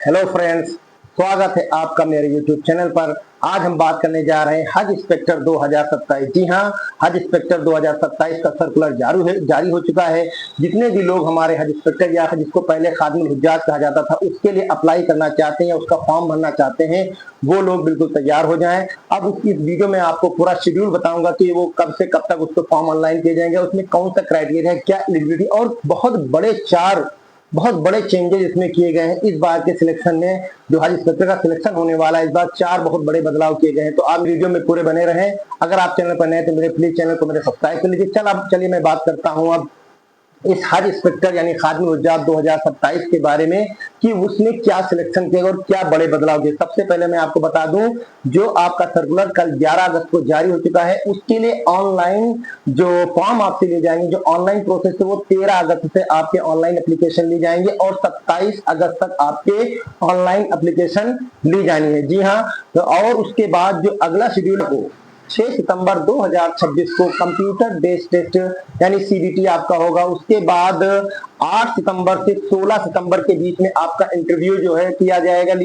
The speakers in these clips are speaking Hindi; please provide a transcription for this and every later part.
हेलो फ्रेंड्स, स्वागत है आपका मेरे YouTube चैनल पर। आज हम बात करने जा रहे हैं हज इंस्पेक्टर 2027। जी हाँ, हज इंस्पेक्टर 2027 का सर्कुलर जारी हो चुका है। जितने भी लोग हमारे हज इंस्पेक्टर या जिसको पहले खादिमुल हुज्जाज कहा जाता था उसके लिए अप्लाई करना चाहते हैं, उसका फॉर्म भरना चाहते हैं, वो लोग बिल्कुल तैयार हो जाएं। अब इस वीडियो में आपको पूरा शेड्यूल बताऊंगा कि वो कब से कब तक उसको फॉर्म ऑनलाइन किए जाएंगे, उसमें कौन सा क्राइटेरिया है, क्या एलिजिबिलिटी और बहुत बड़े चेंजेस इसमें किए गए हैं। इस बार के सिलेक्शन में जो हज इंस्पेक्टर का सिलेक्शन होने वाला है, इस बार 4 बहुत बड़े बदलाव किए गए हैं। तो आप वीडियो में पूरे बने रहें। अगर आप चैनल पर नए तो मेरे प्लीज चैनल को मेरे सब्सक्राइब कर लीजिए। चलिए मैं बात करता हूँ अब इस हज इंस्पेक्टर यानी खादिमुल हुज्जाज 2027 के बारे में कि उसने क्या सिलेक्शन किया और क्या बड़े बदलाव किए। सबसे पहले मैं आपको बता दूं, जो आपका सर्कुलर कल 11 अगस्त को जारी हो चुका है, उसके लिए ऑनलाइन जो फॉर्म आपसे लिए जाएंगे, जो ऑनलाइन प्रोसेस है वो 13 अगस्त से आपके ऑनलाइन एप्लीकेशन ली जाएंगे और 27 अगस्त तक आपके ऑनलाइन एप्लीकेशन ली जानी है। जी हाँ, तो और उसके बाद जो अगला शेड्यूल हो 6 सितंबर 2026 को कंप्यूटर बेस्ड टेस्ट यानी सीबीटी आपका होगा। उसके बाद 8 सितंबर से 16 सितंबर के बीच में आपका इंटरव्यू जो है लिया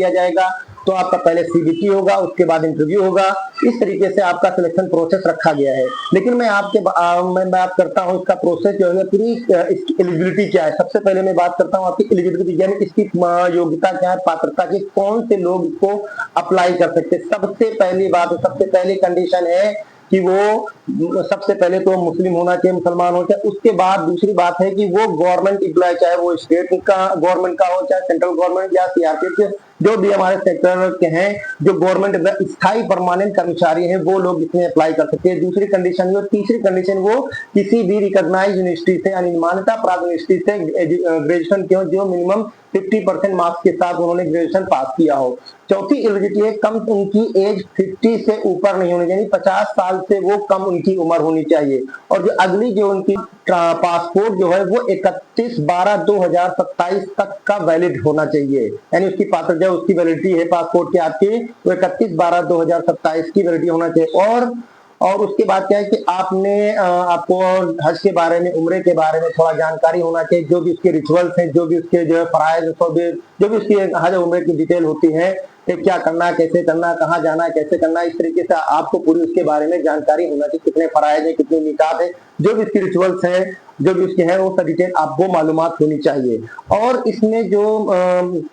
जाएगा। तो आपका पहले सीबीटी होगा, उसके बाद इंटरव्यू होगा। इस तरीके से आपका सिलेक्शन प्रोसेस रखा गया है। लेकिन मैं बात करता हूँ इसका प्रोसेस जो है पूरी, इसकी एलिजिबिलिटी क्या है। सबसे पहले मैं बात करता हूँ आपकी एलिजिबिलिटी यानी इसकी योग्यता क्या है, पात्रता की, कौन से लोग इसको अप्लाई कर सकते हैं। सबसे पहली कंडीशन है कि वो सबसे पहले तो मुस्लिम होना चाहिए, मुसलमान होना चाहिए। उसके बाद दूसरी बात है कि वो गवर्नमेंट एम्प्लॉय, चाहे वो स्टेट का गवर्नमेंट का हो, चाहे सेंट्रल गवर्नमेंट या सीआरपीएफ, जो भी हमारे सेक्टर के हैं, जो गवर्नमेंट स्थायी परमानेंट कर्मचारी हैं, वो लोग इसमें अप्लाई कर सकते हैं। दूसरी कंडीशन वो, तीसरी कंडीशन वो किसी भी रिकॉग्नाइज्ड यूनिवर्सिटी से यानी मान्यता प्राप्त यूनिवर्सिटी से ग्रेजुएशन की हो, जो मिनिमम 50% मार्क्स के साथ उन्होंने ग्रेजुएशन पास किया हो। चौथी एलिजिबिलिटी है कम उनकी एज 50 से ऊपर नहीं होनी चाहिए, 50 साल से वो कम उनकी उम्र होनी चाहिए। और जो अगली जो उनकी पासपोर्ट जो है वो 31/12/2027 तक का वैलिड होना चाहिए, यानी उसकी पात्र जो उसकी वैलिडिटी है पासपोर्ट की आपकी वो 31/12/2027 की वैलिडिटी होना चाहिए। और उसके बाद क्या है कि आपको हज के बारे में, उम्रे के बारे में थोड़ा जानकारी होना चाहिए। जो भी उसके रिचुअल्स हैं, जो भी उसके जो है फराइज, जो भी उसकी हज उम्रे की डिटेल होती है कि क्या करना, कैसे करना, कहाँ जाना, कैसे करना, इस तरीके से आपको पूरी उसके बारे में जानकारी होना चाहिए। कितने फराइज है, कितने निकात है, जो भी उसकी रिचुअल्स है, जो भी उसके हैं, वो सब डिटेल आपको मालूमात होनी चाहिए। और इसमें जो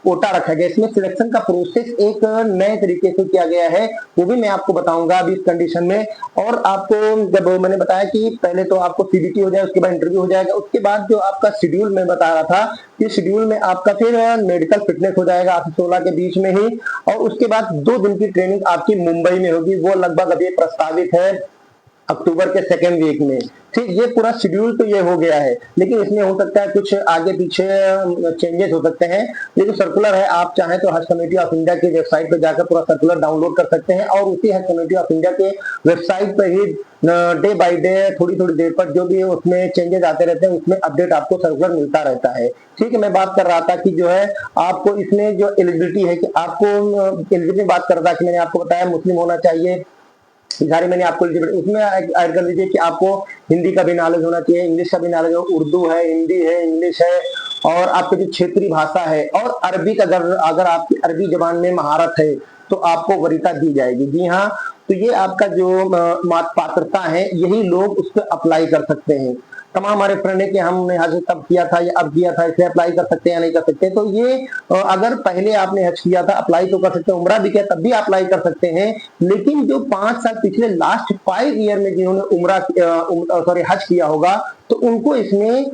कोटा रखा गया, इसमें सिलेक्शन का प्रोसेस एक नए तरीके से किया गया है, वो भी मैं आपको बताऊंगा अभी इस कंडीशन में। और आपको जब मैंने बताया कि पहले तो आपको सीबीटी हो जाए, उसके बाद इंटरव्यू हो जाएगा, उसके बाद जो आपका शेड्यूल मैं बता रहा था कि शेड्यूल में आपका फिर मेडिकल फिटनेस हो जाएगा 8 से 16 के बीच में ही। और उसके बाद 2 दिन की ट्रेनिंग आपकी मुंबई में होगी, वो लगभग अभी प्रस्तावित है अक्टूबर के सेकेंड वीक में। ठीक, ये पूरा शेड्यूल तो ये हो गया है, लेकिन इसमें हो सकता है कुछ आगे पीछे चेंजेस हो सकते हैं। ये जो सर्कुलर है, आप चाहें तो हज कमेटी ऑफ इंडिया की वेबसाइट पर जाकर पूरा सर्कुलर डाउनलोड कर सकते हैं और उसी हज कमेटी ऑफ इंडिया के वेबसाइट पर ही डे बाय डे, थोड़ी देर पर जो भी उसमें चेंजेस आते रहते हैं, उसमें अपडेट आपको सर्कुलर मिलता रहता है। ठीक है, मैं बात कर रहा था कि जो है आपको इसमें जो एलिजिबिलिटी है कि आपको एलिजिबिलिटी बात कर रहा था कि मैंने आपको बताया मुस्लिम होना चाहिए, सारी मैंने आपको उसमें ऐड कर दीजिए कि आपको हिंदी का भी नॉलेज होना चाहिए, इंग्लिश का भी नॉलेज हो, उर्दू है, हिंदी है, इंग्लिश है, और आपकी जो क्षेत्रीय भाषा है और अरबी का अगर आपकी अरबी जबान में महारत है तो आपको वरीयता दी जाएगी। जी हाँ, तो ये आपका जो पात्रता है, यही लोग उस पर अप्लाई कर सकते हैं। तमाम हमारे फ्रेंड है कि हमने हज तब किया था या अब किया था, इसे अप्लाई कर सकते हैं या नहीं कर सकते। तो ये अगर पहले आपने हज किया था अप्लाई तो कर सकते हैं, उम्रा भी किया तब भी अप्लाई कर सकते हैं। लेकिन जो 5 साल पिछले लास्ट 5 ईयर में जिन्होंने हज किया होगा तो उनको इसमें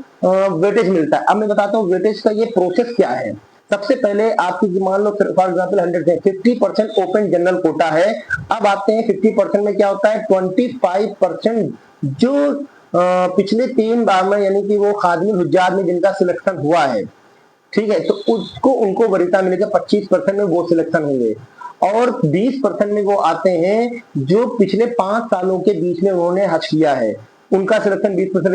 वेटेज मिलता है। अब मैं बताता हूँ वेटेज का ये प्रोसेस क्या है। सबसे पहले आपकी मान लो for example 50% open general quota है। अब आते हैं 50% में क्या होता है, 25% जो पिछले 3 बार में यानी कि वो खादिमुल हुज्जाज में जिनका सिलेक्शन हुआ है, ठीक है, तो उनको वरीयता मिलेगा। 25% में वो सिलेक्शन होंगे और 20% में वो आते हैं जो पिछले 5 सालों के बीच में उन्होंने हज किया है, उनका सिलेक्शन 20%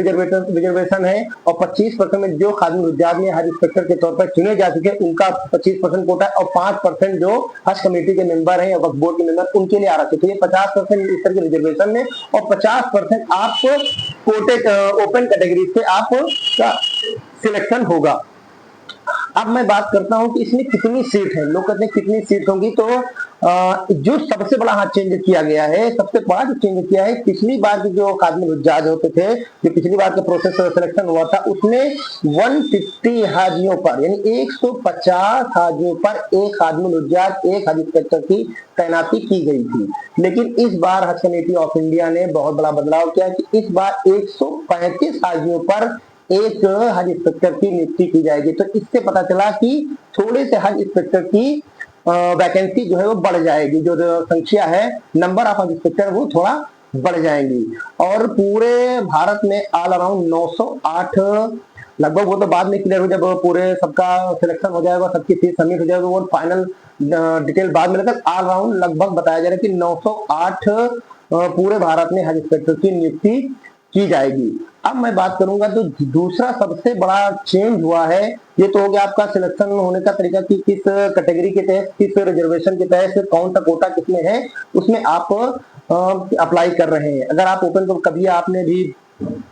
रिजर्वेशन है। और 25% में जो खादिमुल हुज्जाज में हज इंस्पेक्टर के तौर पर चुने जा चुके हैं, उनका 25% कोटा है। और 5% जो हज कमेटी के मेंबर हैं या वक्फ बोर्ड के मेंबर, उनके लिए आरक्षित। तो ये 50% इस तरह के रिजर्वेशन में और 50% आपको कोटे ओपन कैटेगरी से आपका सिलेक्शन होगा। अब मैं बात करता हूं कि इसमें कितनी सीट है। लोग कहते हैं कितनी सीट होंगी, तो जो सबसे बड़ा हाथ चेंज किया गया है, सबसे बड़ा जो चेंज किया है, पिछली बार जो काबिल हुज्जाज होते थे, जो पिछली बार का प्रोसेस सिलेक्शन हुआ था, उसमें 150 हाजियों पर, यानी 150 हाजियों पर एक काबिल हुज्जाज, एक हज इंस्पेक्टर की तैनाती की गई थी। लेकिन इस बार हज कमेटी ऑफ इंडिया ने बहुत बड़ा बदलाव किया कि इस बार 135 हाजियों पर एक हज इंस्पेक्टर की नियुक्ति की जाएगी। तो इससे पता चला कि थोड़े से हज इंस्पेक्टर की वैकेंसी जो है वो बढ़ जाएगी, जो संख्या है, नंबर ऑफ हज इंस्पेक्टर वो थोड़ा बढ़ जाएंगी। और पूरे भारत में ऑल अराउंड 908 लगभग, वो तो बाद में क्लियर हो, जब पूरे सबका सिलेक्शन हो जाएगा, सबकी फीस सबमिट हो जाएगा, वो फाइनल डिटेल बाद में, लेकर ऑल अराउंड लगभग बताया जा रहा है कि 908 पूरे भारत में हज इंस्पेक्टर की नियुक्ति की जाएगी। अब मैं बात करूंगा तो दूसरा सबसे बड़ा चेंज हुआ है, ये तो हो गया आपका सिलेक्शन होने का तरीका कि किस कैटेगरी के तहत, किस रिजर्वेशन के तहत कौन सा कोटा किसमें है, उसमें आप अप्लाई कर रहे हैं। अगर आप ओपन, तो कभी आपने भी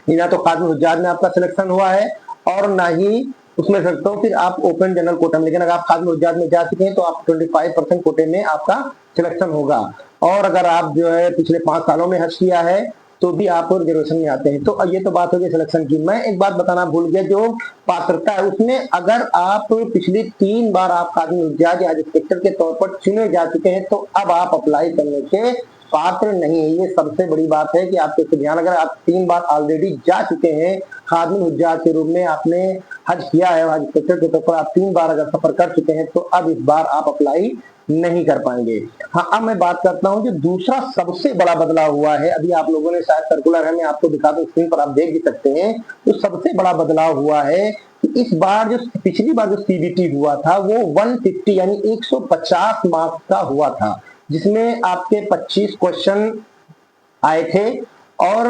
ना तो काबिल हुज्जाज में आपका सिलेक्शन हुआ है और ना ही उसमें सकते हो फिर आप ओपन जनरल कोटा में, लेकिन अगर आप काबिल हुज्जाज में जा चुके हैं तो आप 25% कोटे में आपका सिलेक्शन होगा। और अगर आप जो है पिछले 5 सालों में हज किया है तो भी आप रिजर्वेशन में आते हैं। तो ये तो बात होगी सिलेक्शन की। मैं एक बात बताना भूल गया, जो पात्रता है उसमें अगर आप पिछली 3 बार आप काबिल हुज्जाज या इंस्पेक्टर के तौर पर चुने जा चुके हैं तो अब आप अप्लाई करने के पात्र नहीं है। ये सबसे बड़ी बात है कि आपके ध्यान, अगर आप 3 बार ऑलरेडी जा चुके हैं काबिल हुज्जाज के रूप में, आपने हज किया है, हज इंस्पेक्टर के तौर पर आप 3 बार अगर सफर कर चुके हैं तो अब इस बार आप अप्लाई नहीं कर पाएंगे। हाँ, अब मैं बात करता हूं जो दूसरा सबसे बड़ा बदलाव हुआ है, अभी आप लोगों ने शायद सर्कुलर है, मैं आपको दिखा दूं, स्क्रीन पर आप देख भी सकते हैं। तो सबसे बड़ा बदलाव हुआ है कि इस बार जो पिछली बार जो सीबीटी हुआ था वो 150 यानी 150 मार्क्स का हुआ था, जिसमें आपके 25 क्वेश्चन आए थे और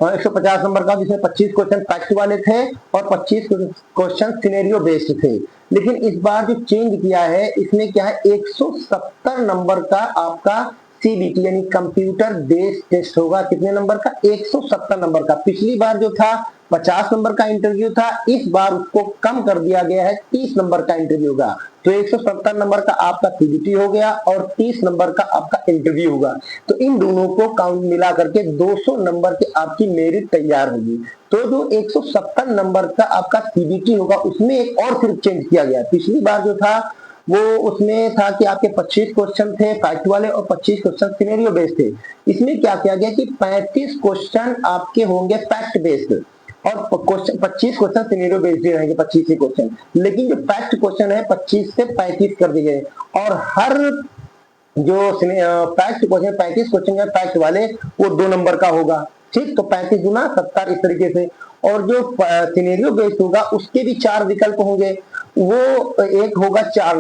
150 नंबर का, जिसमें 25 क्वेश्चन फैक्ट वाले थे और 25 क्वेश्चन सिनेरियो बेस्ड थे। लेकिन इस बार जो चेंज किया है, इसमें क्या है, 170 नंबर का आपका सीबीटी यानी कंप्यूटर बेस्ड टेस्ट होगा। कितने नंबर का? 170 नंबर का। पिछली बार जो था 50 नंबर का इंटरव्यू था, इस बार उसको कम कर दिया गया है, 30 नंबर का इंटरव्यू होगा। तो 170 नंबर का आपका सीबीटी हो गया और 30 नंबर का आपका इंटरव्यू होगा। तो इन दोनों को काउंट मिला करके 200 नंबर की आपकी मेरिट तैयार होगी। तो जो 170 नंबर का आपका सीबीटी होगा उसमें एक और सिर्फ चेंज किया गया। पिछली बार जो था वो उसमें था कि आपके 25 क्वेश्चन थे फैक्ट वाले और 25 क्वेश्चन सिनेरियो बेस्ड थे। इसमें क्या किया गया कि 35 क्वेश्चन आपके होंगे फैक्ट बेस्ड और 25 क्वेश्चन सिनेरियो बेस्ड रहेंगे, 25 ही क्वेश्चन। लेकिन जो फैक्ट क्वेश्चन है 25 से 35 कर दिए गए और हर जो फैक्ट क्वेश्चन 35 क्वेश्चन है फैक्ट वाले वो 2 नंबर का होगा। ठीक, तो 35 गुना 70 इस तरीके से। और जो सिनेरियो बेस्ड होगा उसके भी 4 विकल्प होंगे, वो एक होगा 4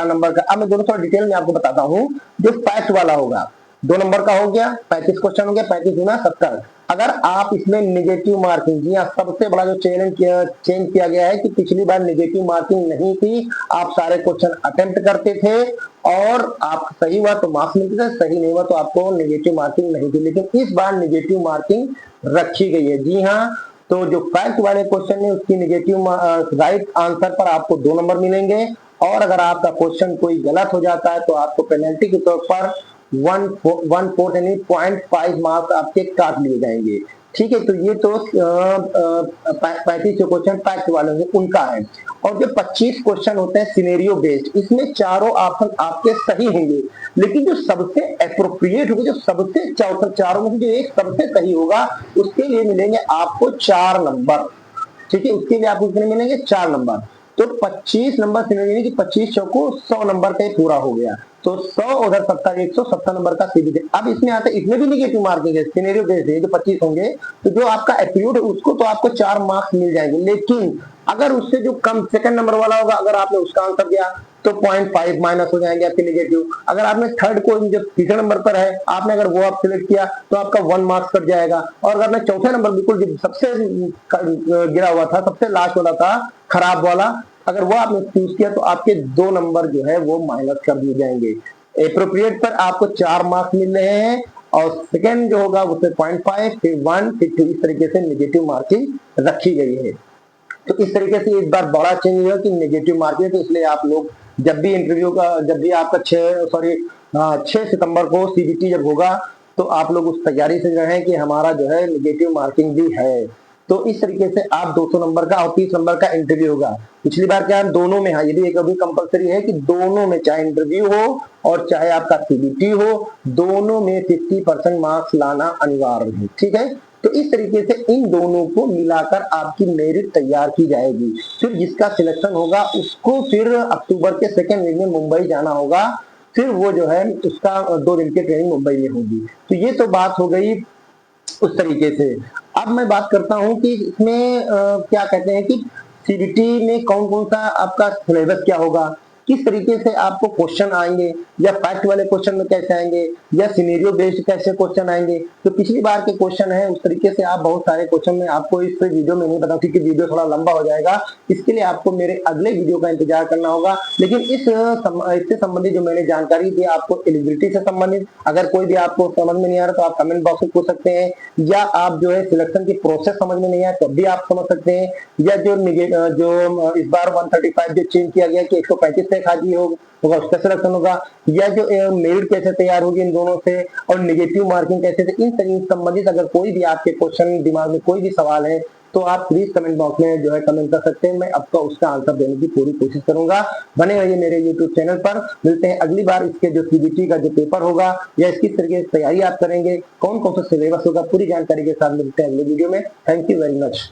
नंबर का। अब मैं दोनों थोड़ा डिटेल में आपको बताता हूँ। जो फैक्ट वाला होगा 2 नंबर का हो गया, 35 क्वेश्चन हो गया, 35 गुना 70। अगर आप इसमें निगेटिव मार्किंग, जी हाँ, सबसे बड़ा जो चेंज किया गया है कि पिछली बार निगेटिव मार्किंग नहीं थी, आप सारे क्वेश्चन अटेम्प्ट करते थे और आप सही हुआ तो मार्क्स मिलते थे, सही नहीं हुआ तो आपको निगेटिव मार्किंग नहीं थी। लेकिन इस बार निगेटिव मार्किंग रखी गई है। जी हाँ, तो जो फैक्ट वाले क्वेश्चन है उसकी निगेटिव राइट आंसर पर आपको 2 नंबर मिलेंगे और अगर आपका क्वेश्चन कोई गलत हो जाता है तो आपको पेनल्टी के तौर पर 1/4 यानी 0.5 मार्क्स आपके काट लिए जाएंगे। ठीक है, तो ये तो 35 जो क्वेश्चन फैक्ट वाले होंगे उनका है। और जो 25 क्वेश्चन होते हैं सिनेरियो बेस्ड, इसमें चारों ऑप्शन आपके सही होंगे, लेकिन जो सबसे एप्रोप्रिएट होगा, जो सबसे चारों में से जो एक सबसे सही होगा उसके लिए मिलेंगे आपको 4 नंबर। ठीक है, उसके लिए आपको कितने मिलेंगे? 4 नंबर। तो 25 नंबर सिनेरियो कि 25 चौको 100 नंबर का पूरा हो गया। तो 100 उधर 70, 170 नंबर का सीबीटी। अब इसमें आता है, इसमें भी निगेटिव मार्किंग है, सिनेरियो बेस्ड है, जो 25 होंगे तो जो आपका एप्टीट्यूड है उसको तो आपको 4 मार्क्स मिल जाएंगे। लेकिन अगर उससे जो कम सेकंड नंबर वाला होगा, अगर आपने उसका आंसर दिया तो 0.5 माइनस हो जाएंगे आपके निगेटिव। अगर आपने थर्ड को जो तीसरे नंबर पर है आपने अगर वो आप सिलेक्ट किया तो आपका 1 मार्क्स कट जाएगा। और अगर आपने चौथे नंबर बिल्कुल सबसे गिरा हुआ था, सबसे लास्ट वाला था खराब वाला, अगर वो आपने चूज किया तो आपके 2 नंबर जो है वो माइनस कर दिए जाएंगे। एप्रोप्रिएट पर आपको 4 मार्क्स मिल रहे हैं और सेकंड जो होगा उससे 0.5, फिर 1, फिर 2, इस तरीके से निगेटिव मार्किंग रखी गई है। तो इस तरीके से इस बार बड़ा चेंज हुआ कि नेगेटिव मार्किंग है, तो इसलिए आप लोग जब भी इंटरव्यू का, जब भी आपका 6 सितंबर को सीबीटी जब होगा, तो आप लोग उस तैयारी से रहें कि हमारा जो है नेगेटिव मार्किंग भी है। तो इस तरीके से आप 200 नंबर का और 30 नंबर का इंटरव्यू होगा। पिछली बार क्या दोनों में, हाँ ये भी एक अभी कंपलसरी है कि दोनों में, चाहे इंटरव्यू हो और चाहे आपका सीबीटी हो, दोनों में 50% मार्क्स लाना अनिवार्य है, ठीक है। तो इस तरीके से इन दोनों को मिलाकर आपकी मेरिट तैयार की जाएगी। फिर जिसका सिलेक्शन होगा उसको फिर अक्टूबर के सेकेंड वीक में मुंबई जाना होगा, फिर वो जो है उसका 2 दिन की ट्रेनिंग मुंबई में होगी। तो ये तो बात हो गई उस तरीके से। अब मैं बात करता हूं कि इसमें क्या कहते हैं कि सीबीटी में कौन कौन सा आपका सिलेबस क्या होगा, किस तरीके से आपको क्वेश्चन आएंगे, या फैक्ट वाले क्वेश्चन में कैसे आएंगे, या सिनेरियो बेस्ड कैसे क्वेश्चन आएंगे। तो पिछली बार के क्वेश्चन है उस तरीके से आप बहुत सारे क्वेश्चन में आपको इस वीडियो में नहीं बता, क्योंकि वीडियो थोड़ा लंबा हो जाएगा, इसके लिए आपको मेरे अगले वीडियो का इंतजार करना होगा। लेकिन इससे संबंधित जो मैंने जानकारी दी आपको एलिजिबिलिटी से संबंधित, अगर कोई भी आपको समझ में नहीं आ रहा तो आप कमेंट बॉक्स में पूछ सकते हैं, या आप जो है सिलेक्शन की प्रोसेस समझ में नहीं आया तब भी आप समझ सकते हैं, या जो इस बार 135 जो चेंज किया गया कि 135 से खाजी होगा उसका सिलेक्शन होगा, या जो मेरिट कैसे तैयार होगी इन दोनों से, और नेगेटिव मार्किंग कैसे से, इन सभी संबंधित अगर कोई भी आपके क्वेश्चन दिमाग में कोई भी सवाल है तो आप प्लीज कमेंट बॉक्स में जो है कमेंट कर सकते हैं। मैं आपका उसका आंसर देने की पूरी कोशिश करूंगा। बने रहिए मेरे यूट्यूब चैनल पर। मिलते हैं अगली बार। इसके जो सीबीटी का जो पेपर होगा या इसकी तरीके से तैयारी आप करेंगे, कौन कौन सा सिलेबस होगा, पूरी जानकारी के साथ मिलते हैं अगले वीडियो में। Thank you very much.